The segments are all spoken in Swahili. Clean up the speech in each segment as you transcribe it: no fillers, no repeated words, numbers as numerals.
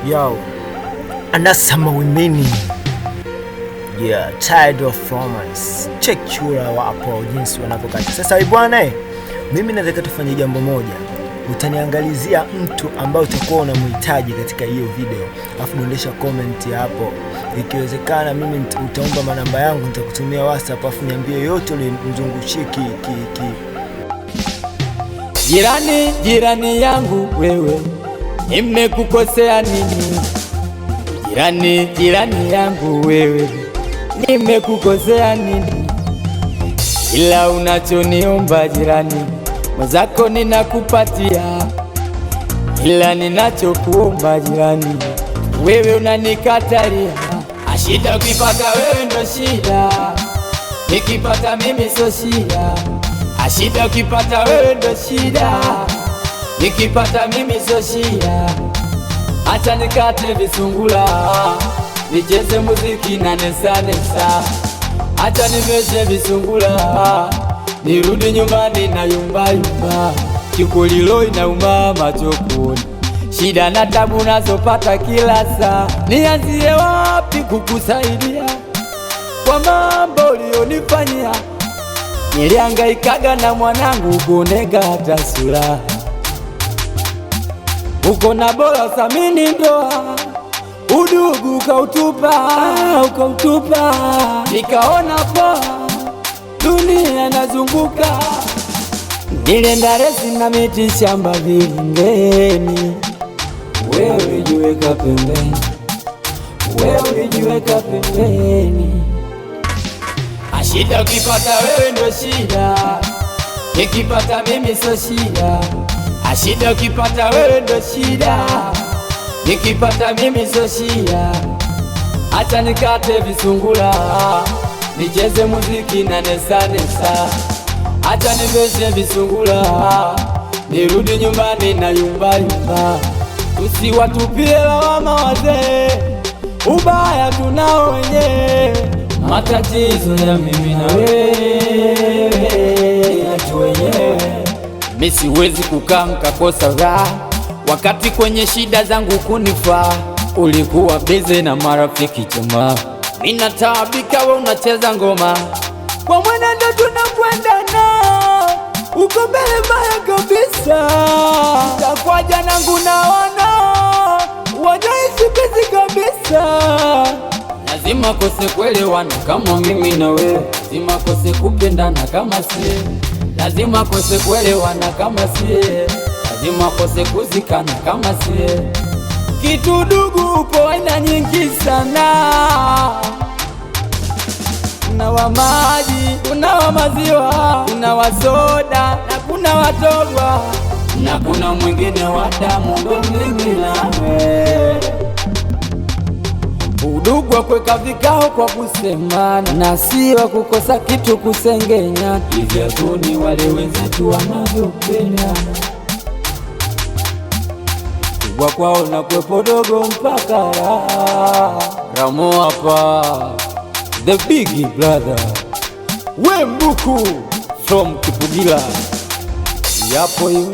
Yo, anasema wimeni. Yeah, tired of romance. Check chura wapo jinsi wanavyokata. Sasa bwana, mimi nataka tufanye jambo moja. Utaniangalizia mtu ambao utakuwa unamhitaji katika hiyo video. Alafu dondesha comment hapo. Ikiwezekana mimi utaomba manamba yangu, nitakutumia WhatsApp, alafu niambie yote ule mzungushie Jirani yangu wewe, nimekukosea nini? Jirani yangu wewe, nimekukosea nini? Ila unachoniomba jirani, mwenzako ninakupatia. Ila ninachokuomba jirani, wewe unanikatalia. Ashida ukipata wewe ndo shida, nikipata mimi so shida. Ashida ukipata wewe ndo shida, nikipata mimi so shida. Acha nikate visungula, nicheze muziki na nesa. Acha nimeshe visungula, nirudi nyumbani na yumba. Kikulilo inauma machokoni, shida na tabu nazopata kila saa. Nianzie wapi kukusaidia kwa mambo ulionifanyia? Nilihangaikaga na mwanangu kuoneka hata sura. Uko na bora thamini ndoa, udugu ukautupa. Nikaona poa, dunia nazunguka. Nilienda resi na miti shamba vilingeni, wewe ulijiweka pembeni. Ashida ukipata wewe ndo shida, nikipata mimi so shida. Ashida ukipata wewe ndo shida, nikipata mimi so shida. Acha nikate visungula, nicheze muziki na nesa. Acha nimeshe visungula, nirudi nyumbani na yumba. Usiwatupie lawama wazee, ubaya tunao wenyewe. Matatizo ya mimi na wewe yetu wenyewe. Mimi siwezi kukaa mkakosa raha, wakati kwenye shida zangu kunifaa. Ulikuwa busy na marafiki chama, mimi nataabika wewe unacheza ngoma. Kwa mwenendo tunakwenda nao, uko mbele mbaya kabisa. Kwa janangu naona wanaishi busy kabisa. Lazima kose kuelewana kama mimi na wewe, lazima kose kupendana kama sie, lazima kose kuelewana kama sie, lazima kose kuzikana kama sie. Kitu dugu upo aina nyingi sana, kuna wa maji, kuna wa maziwa, kuna wa soda na kuna wa togwa, na kuna mwingine wa damu ndo mimi na wewe. Udugu wa kuweka vikao kwa kusemana, na si wa kukosa kitu kusengenya. Hivyo tu ni wale wenzetu wanavyopenda, kubwa kwao na kwepo dogo mpaka Ramo hapa, the big brother Wembuku from Kipugila. Yapo hiyo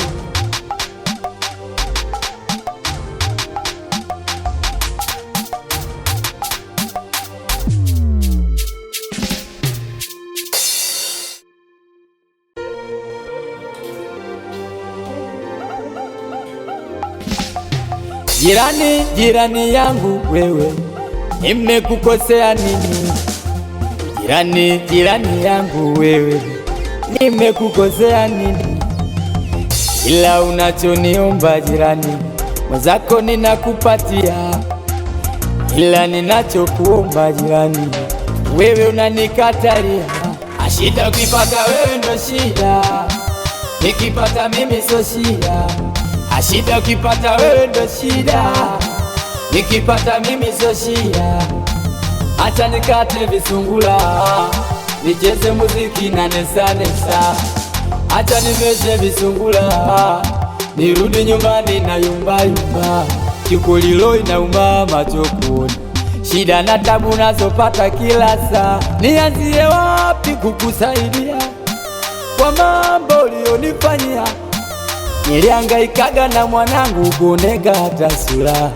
Jirani yangu wewe, nimekukosea nini? Jirani yangu wewe, nimekukosea nini? Ila unachoniomba jirani, mwenzako ninakupatia. Ila ninachokuomba jirani, wewe unanikatalia. Ashida ukipata wewe ndo shida, nikipata mimi so shida. Ashida ukipata wewe ndo shida, nikipata mimi so shida. Acha nikate visungula, nicheze muziki na nesa. Acha nimeshe visungula, nirudi nyumbani na yumba. Kikulilo inauma machokoni, shida na tabu nazopata kila saa. Nianzie wapi kukusaidia kwa mambo ulionifanyia? Nilihangaikaga na mwanangu kuoneka hata sura.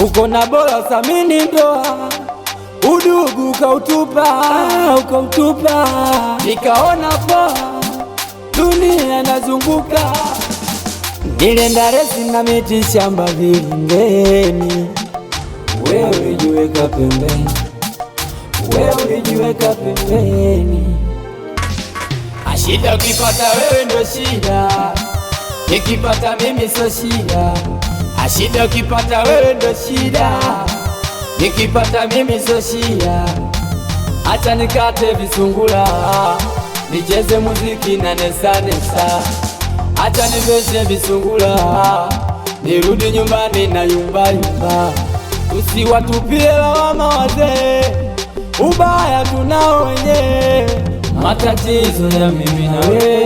uko na bora thamini ndoa, udugu ukautupa, nikaona poa, dunia nazunguka, nilienda resi na miti shamba vilingeni, wewe ulijiweka pembeni, ashida ukipata wewe ndo shida, nikipata mimi so shida, ashida ukipata wewe ndo shida, nikipata mimi so shida. Acha nikate visungula, nicheze muziki na nesa, acha niveshe visungula, nirudi nyumbani na yumba, usiwatupie lawama wazee, ubaya tunao wenyewe, matatizo ya mimi na wewe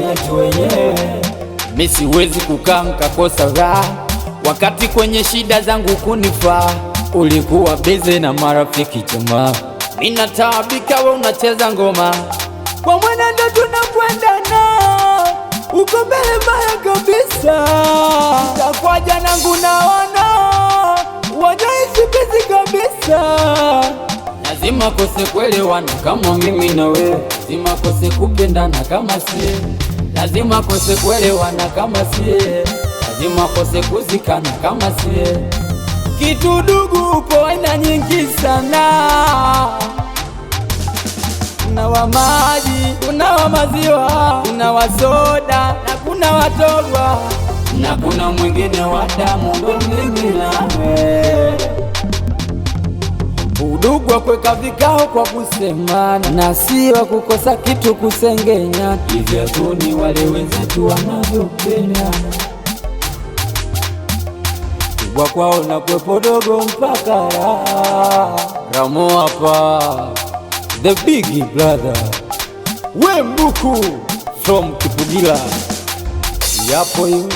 yetu wenyewe. Mimi siwezi kukaa nikakosa raha, wakati kwenye shida zangu kunifaa, ulikuwa busy na marafiki jamaa, mimi nataabika wewe unacheza ngoma, kwa mwenendo tunakwendana, uko mbele mbaya kabisa, takwa janangu naona wanaishi busy kabisa, lazima kose kuelewana kama mimi na wewe, lazima kose kupendana kama sie, lazima kose kuelewana kama sie, lazima kose kuzikana kama sie, kitu dugu upo aina nyingi sana, kuna wa maji, kuna wa maziwa, kuna wa soda na kuna wa togwa, na kuna mwingine wa damu, ndo mimi nawe. Udugu wa kuweka vikao kwa kusemana, na si wa kukosa kitu kusengenya, hivyo tu ni wale wenzetu wanavyopendana, kubwa kwao na kwepo dogo mpaka Ramo hapa, the big brother Wembuku from Kipugila, yapo hiyo.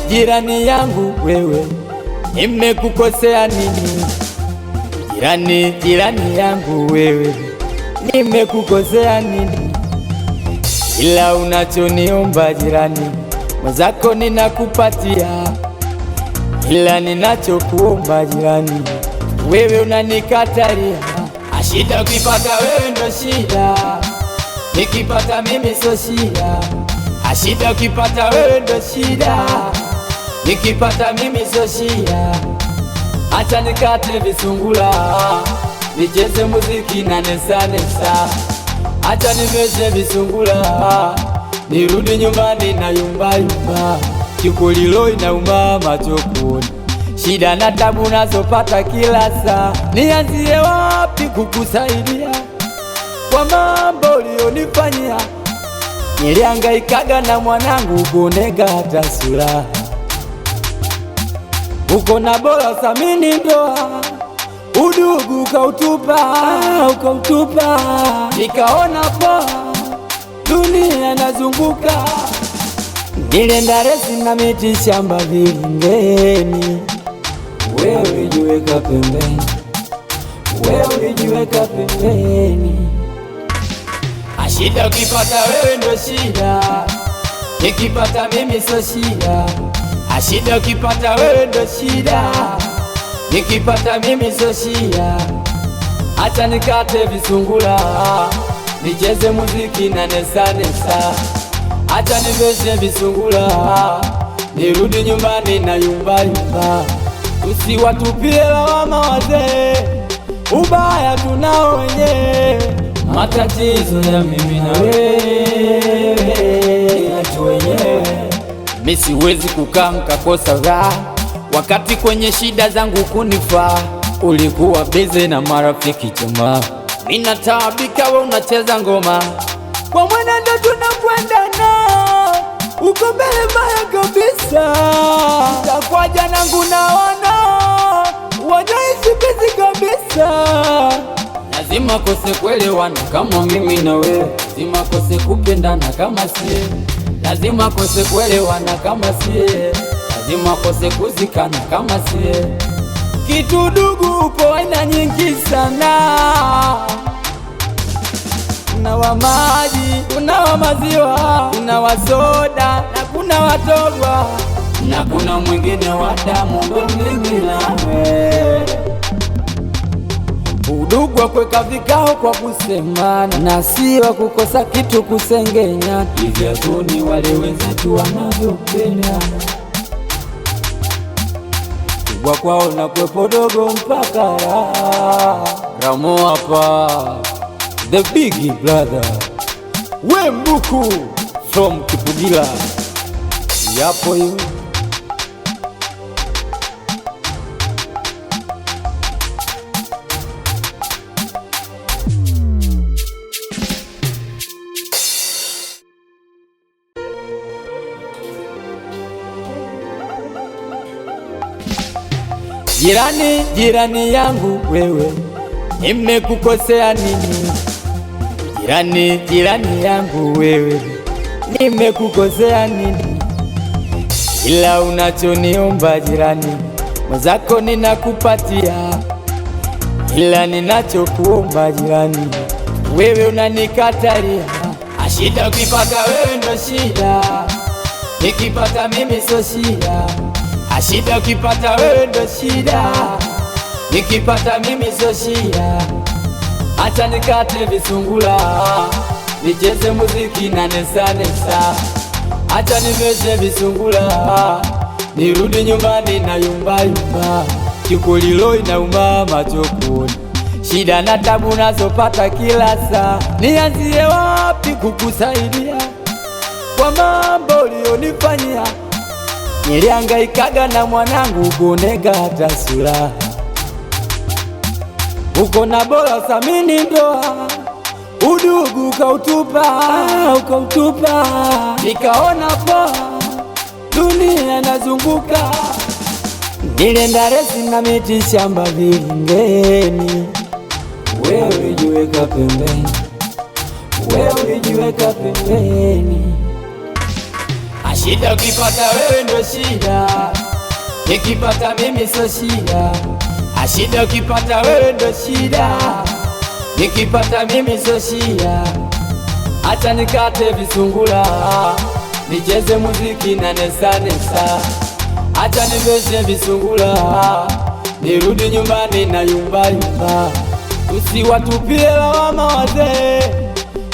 Jirani yangu wewe, nimekukosea nini? Jirani yangu wewe, nimekukosea nini? Ila unachoniomba jirani, mwenzako ninakupatia, ila ninachokuomba jirani, wewe unanikatalia. Ashida ukipata wewe ndo shida, nikipata mimi so shida, ashida ukipata wewe ndo shida, nikipata mimi so shida. Acha nikate visungula, nicheze muziki na nesa, acha niveshe visungula, nirudi nyumbani na yumba, kikulilo inauma macho kuona, shida na tabu nazopata kila saa, nianzie wapi kukusaidia kwa mambo ulionifanyia? Nilihangaikaga na mwanangu kunega hata sura, uko na bora thamini ndoa, udugu ukautupa, nikaona poa, dunia nazunguka, nilienda resi na miti shamba vilingeni, wewe ulijiweka pembeni, ashida ukipata wewe ndo shida, nikipata mimi so shida, ashida ukipata wewe ndo shida, nikipata mimi so shida. Acha nikate visungula, nicheze muziki na nesa, acha niveshe visungula, nirudi nyumbani na yumba, usiwatupie lawama wazee, ubaya tunao wenyewe, matatizo ya mimi na wewe yetu wenyewe. Mimi siwezi kukaa nikakosa raha, wakati kwenye shida zangu kunifaa, ulikuwa busy na marafiki jamaa, mimi nataabika wewe unacheza ngoma, kwa mwenendo tunakwendana, uko mbele mbaya kabisa, takwa janangu naona wanaishi busy kabisa, lazima kose kuelewana kama mimi na wewe, lazima kose kupendana kama sie, lazima kose kuelewana kama sie, lazima kose kuzikana kama sie. Kitu dugu upo aina nyingi sana, kuna wa maji, kuna wa maziwa, kuna wa soda na kuna wa togwa, na kuna mwingine wa damu, ndo mimi nawe. Udugu wa kuweka vikao kwa kusemana, na si wa kukosa kitu kusengenya. Hivyo tu ni wale wenzetu wanavyopenda kubwa kwao na kwepo dogo mpaka Ramo hapa, the big brother Wembuku from Kipugila, yapo hiyo. Jirani, jirani yangu wewe, nimekukosea nini? Jirani, jirani yangu wewe, nimekukosea nini? Ila unachoniomba jirani, mwenzako ninakupatia, ila ninachokuomba jirani, wewe unanikatalia. Ashida ukipata wewe ndo shida, nikipata mimi so shida. Ashida ukipata wewe ndo shida, nikipata mimi so shida. Acha nikate visungula, nicheze muziki na nesa nesa. Acha nimeze visungula, nirudi nyumbani na yumba yumba. Kikulilo inauma machokoni, shida na tabu nazopata kila saa. Nianzie wapi kukusaidia kwa mambo ulionifanyia? Nilihangaikaga na mwanangu kunega hata sura, uko na bora samini ndoa, udugu ukautupa, nikaona poa dunia nazunguka. Nilienda resi na miti shamba vilingeni, wewe ulijiweka pembeni, wewe ulijiweka pembeni. Ashida ukipata wewe ndo shida, nikipata mimi so shida. Ashida ukipata wewe ndo shida, nikipata mimi so shida. Acha nikate visungula, nicheze muziki na nesa nesa. Acha nimeze visungula, nirudi nyumbani na yumba yumba. Usiwatupie lawama wazee,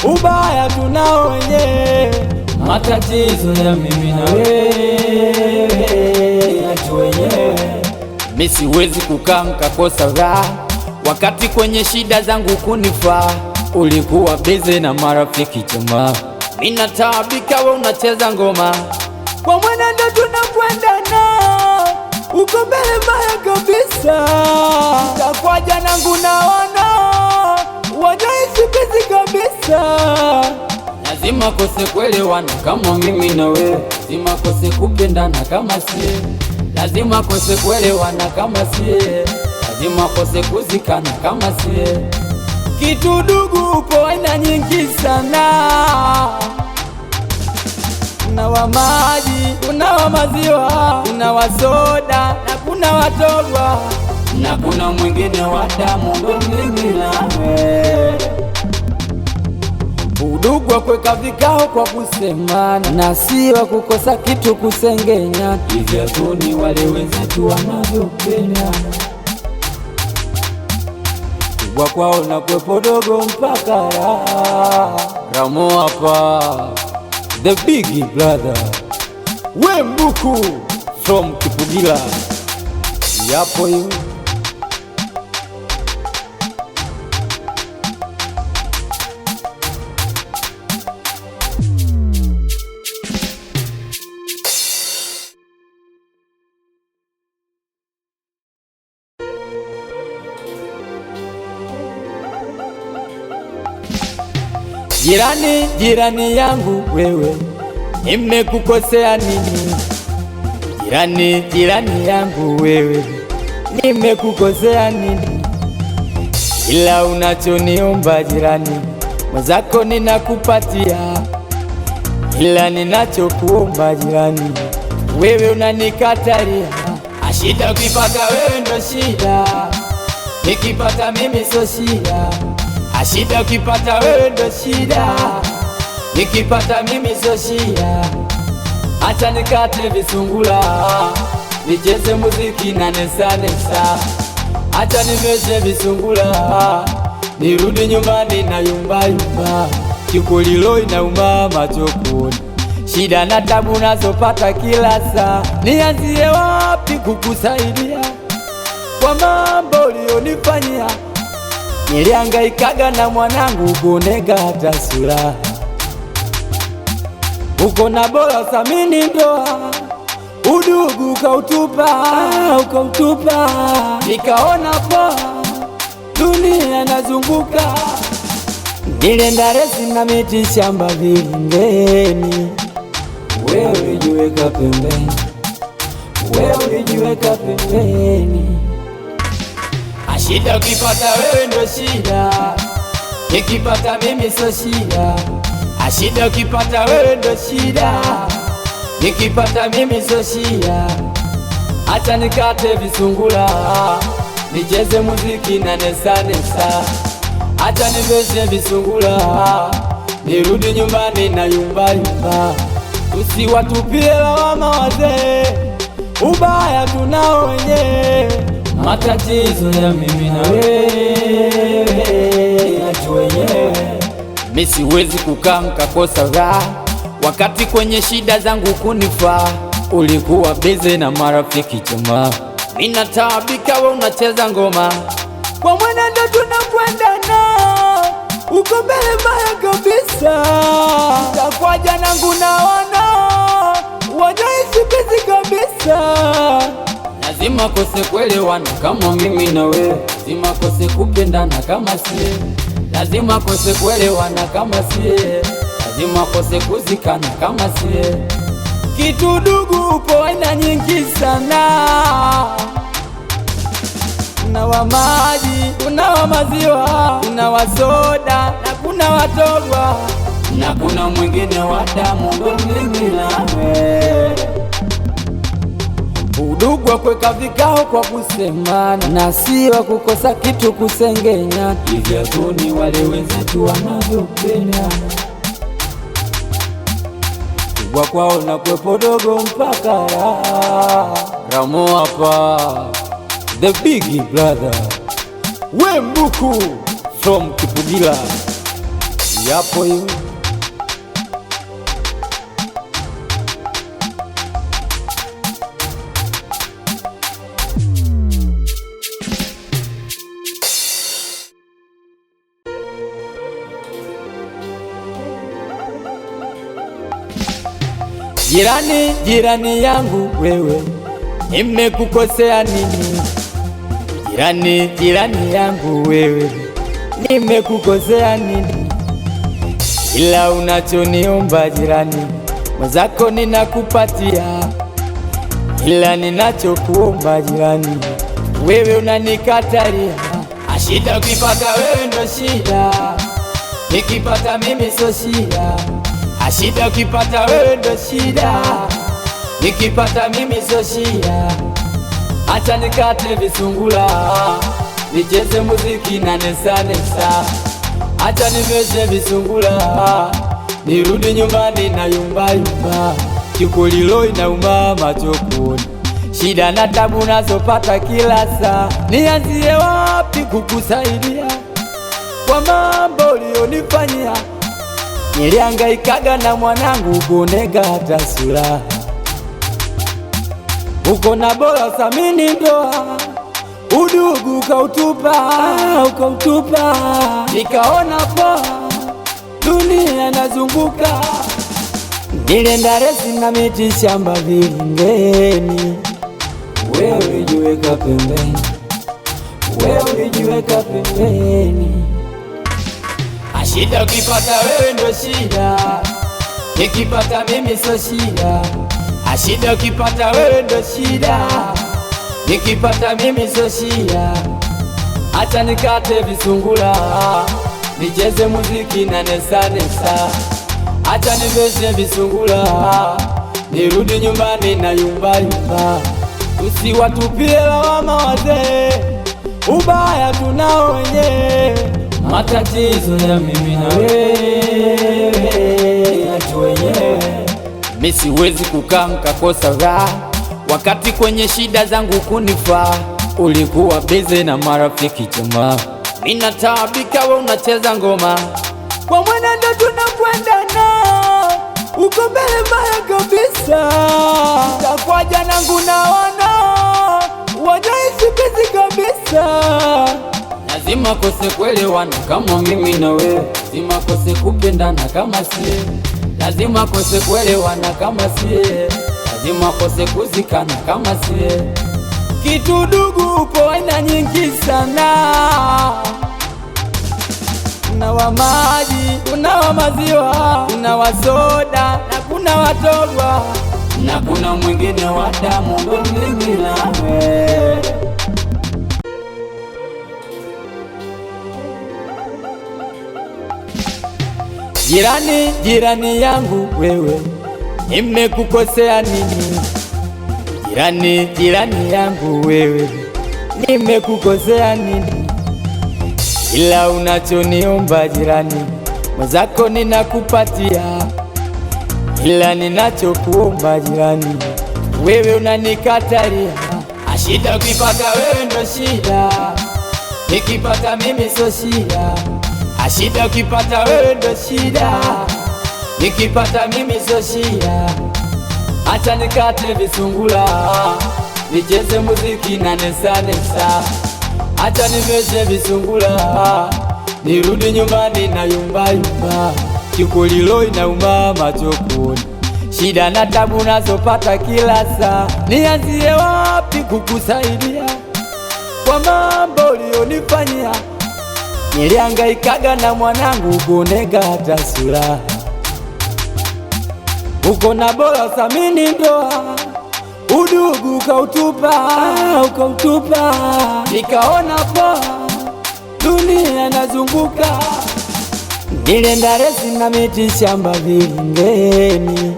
ubaya tunao wenyewe. Matatizo ya mimi na wewe yetu wenyewe. Mimi siwezi kukaa nikakosa raha, wakati kwenye shida zangu kunifaa. Ulikuwa busy na marafiki jamaa, mimi nataabika wewe unacheza ngoma. Kwa mwenendo tunakwendana, uko mbele mbaya kabisa. Kwa jana nangu naona wajaishi busy kabisa. Lazima kose kuelewana kama mimi na wewe, lazima kose kupendana kama sie, lazima kose kuelewana kama sie, lazima kose kuzikana kama sie. Kitu dugu upo aina nyingi sana, kuna wa maji, kuna wa maziwa, kuna wa soda na kuna wa togwa, na kuna mwingine wa damu, ndo mimi nawe. Udugu wa kuweka vikao kwa kusemana, na si wa kukosa kitu kusengenya. Hivyo tu ni wale wenzetu wanavyopenda kubwa kwao na kwepo dogo mpaka Ramo hapa, the big brother Wembuku from Kipugila, yapo hiyo. Jirani, jirani yangu wewe, nimekukosea nini? Jirani, jirani yangu wewe, nimekukosea nini? ila unachoniomba jirani mwenzako ninakupatia, ila ninachokuomba jirani wewe unanikatalia. Shida ukipata wewe ndo shida, nikipata mimi so shida. Shida ukipata wewe ndo shida, nikipata mimi so shida. Acha nikate visungula, nicheze muziki na nesa nesa. Acha nimeze visungula, nirudi nyumbani na yumba yumba. Kikulilo inauma machokoni, shida na tabu nazopata kila saa. Nianzie wapi kukusaidia kwa mambo ulionifanyia? Nilihangaikaga na mwanangu kuoneka hata sura. Uko na bora thamini ndoa, udugu ukautupa. Nikaona poa dunia nazunguka, nilienda resi na miti shamba vilingeni. Wewe ulijiweka pembeni, wewe ulijiweka pembeni. Shida ukipata wewe ndo shida, nikipata mimi so shida. Shida ukipata wewe ndo shida, nikipata mimi so shida. Acha nikate visungula, nicheze muziki na nesa nesa. Acha niveze visungula, nirudi nyumbani na yumba yumba. Usiwatupie lawama wazee, ubaya tunao wenyewe. Matatizo ya mimi na wewe yetu wenyewe. Mimi siwezi kukaa nikakosa raha, wakati kwenye shida zangu kunifaa. Ulikuwa busy na marafiki jamaa, mimi nataabika wewe unacheza ngoma. Kwa mwenendo tunakwenda uko mbele mbaya kabisa. Kwa jana nangu naona wanaishi busy kabisa. Lazima kose kuelewana kama mimi na wewe, lazima kose kupendana kama sie, lazima kose kuelewana kama sie, lazima kose kuzikana kama sie. Kitu dugu upo aina nyingi sana, kuna wa maji, kuna wa maziwa, kuna wa soda na kuna wa togwa, na kuna mwingine wa damu ndo mimi na wewe. Udugu wa kuweka vikao kwa kusemana, na si wa kukosa kitu kusengenya. Hivyo tu ni wale wenzetu wanavyopenda, kubwa kwao na kwepo dogo mpaka Ramo hapa, the big brother Wembuku from Kipugila. Yapo hiyo jirani, jirani yangu wewe, nimekukosea nini? Jirani, jirani yangu wewe, nimekukosea nini? Ila unachoniomba jirani mwenzako ninakupatia, ila ninachokuomba jirani wewe unanikatalia. Shida ukipata wewe ndo shida, nikipata mimi so shida. Shida ukipata wewe ndo shida, nikipata mimi so shida. Acha nikate visungula, nicheze muziki na nesa nesa. Acha niveze visungula, nirudi nyumbani na yumba yumba. Kikulilo inauma machokoni, shida na tabu nazopata kila saa. Nianzie wapi kukusaidia kwa mambo ulionifanyia? Nilihangaikaga na mwanangu kuoneka hata sura. Uko na bora thamini ndoa, udugu ukautupa. Nikaona poa dunia nazunguka, nilienda resi na miti shamba vilingeni. Wewe ulijiweka pembeni, wewe ulijiweka pembeni. Shida ukipata wewe ndo shida, nikipata mimi so shida. Shida ukipata wewe ndo shida, nikipata mimi so shida. acha nikate visungula, nicheze muziki na nesa nesa. Acha niveshe visungula, nirudi nyumbani na yumba yumba. Usiwatupie lawama wazee, ubaya tunao wenyewe. Matatizo ya mimi na wewe yetu wenyewe. Mimi siwezi kukaa nikakosa raha, wakati kwenye shida zangu kunifaa. Ulikuwa busy na marafiki jamaa, mimi nataabika wewe unacheza ngoma. Kwa mwenendo tunakwendana, uko mbele mbaya kabisa. Kwa janangu naona wanaishi busy kabisa. Lazima kose kuelewana kama mimi na wewe, lazima kose kupendana kama sie, lazima kose kuelewana kama sie, lazima kose kuzikana kama sie. Kitu dugu uko aina nyingi sana, kuna wa maji, kuna wa maziwa, kuna wa soda na kuna wa togwa, na kuna mwingine wa damu. Ndo mimi nawe. Jirani, jirani yangu wewe, nimekukosea nini? Jirani, jirani yangu wewe, nimekukosea nini? Ila unachoniomba jirani, mwenzako ninakupatia. Ila ninachokuomba jirani, wewe unanikatalia. Ashida ukipata wewe ndo shida, nikipata mimi sio shida. Ashida ukipata wewe ndo shida, nikipata mimi sio shida. Acha nikate visungula, nicheze muziki na nesa nesa. Acha niveshe visungula, nirudi nyumbani na yumba yumba. Kikulilo inauma macho kuona, shida na tabu nazopata kila saa. Nianzie wapi kukusaidia kwa mambo ulionifanyia? Nilihangaikaga na mwanangu kuoneka hata sura, uko na bora thamini ndoa, udugu ukautupa. Nikaona poa, dunia nazunguka. Nilienda resi na miti shamba vilingeni,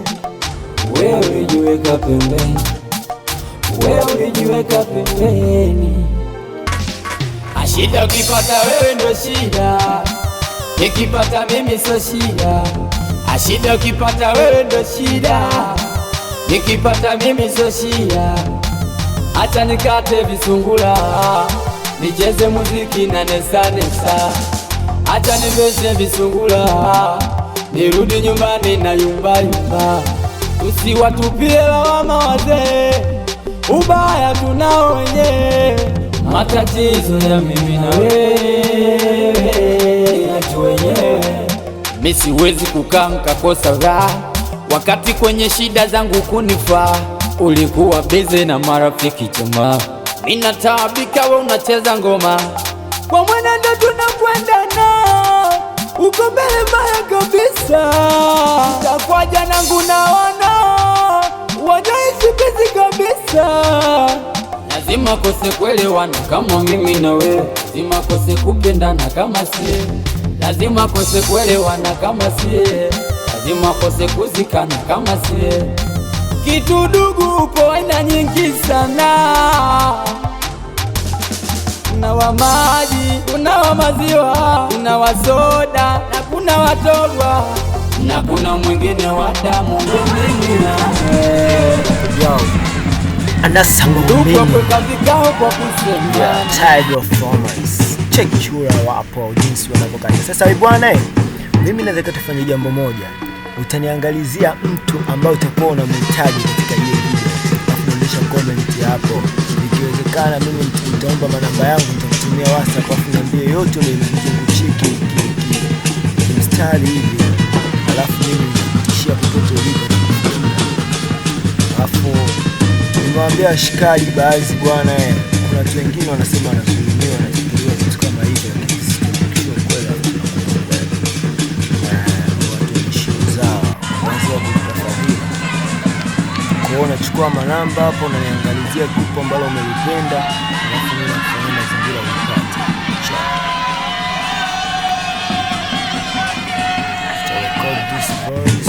wewe ulijiweka pembeni, wewe ulijiweka pembeni. Ashida ukipata wewe ndo shida, nikipata mimi sio shida. Ashida ukipata wewe ndo shida, nikipata mimi sio shida. Acha nikate visungula, nicheze muziki na nesa nesa. Acha niveshe visungula, nirudi nyumbani na yumba yumba. Usiwatupie lawama wazee, ubaya tunao wenyewe. Matatizo ya mimi na wewe yetu wenyewe. Mimi siwezi kukaa nikakosa raha, wakati kwenye shida zangu kunifaa. Ulikuwa busy na marafiki jamaa, mimi nataabika wewe unacheza ngoma. Kwa mwenendo tunakwendana, uko mbele mbaya kabisa. Kwa janangu naona wanaishi busy kabisa. Lazima kose kuelewana kama mimi na wewe, lazima kose kupendana kama sie, lazima kose kuelewana kama sie, lazima kose kuzikana kama sie. Kitu dugu uko aina nyingi sana, kuna wa maji, kuna wa maziwa, kuna wa soda na kuna wa togwa, na kuna mwingine wa damu. Ndo mimi nawe. Anasema mimi tired of romance. Check chura wapo jinsi wanavyokata. Sasa bwana, mimi nataka tufanye jambo moja. Utaniangalizia mtu ambaye utakuwa unamhitaji katika hiyo video, unaonyesha comment hapo. Ikiwezekana mimi nitaomba manamba yangu, nitakutumia WhatsApp, afu niambie yote ile mzunguchiki mstari hivi, alafu mimi nitishia popote ulipo. Alafu nimwambia ashikali baadhi bwana, kuna watu wengine wanasema wanazulumiwa na kuchukuliwa vitu kama hivyo, sio kweli. Watu ni shida zao, wazee kutafadhali. Kwa hiyo unachukua manamba hapo, unaniangalizia grupu ambalo umelipenda, alafu mimi nafanya mazingira upate. Voice.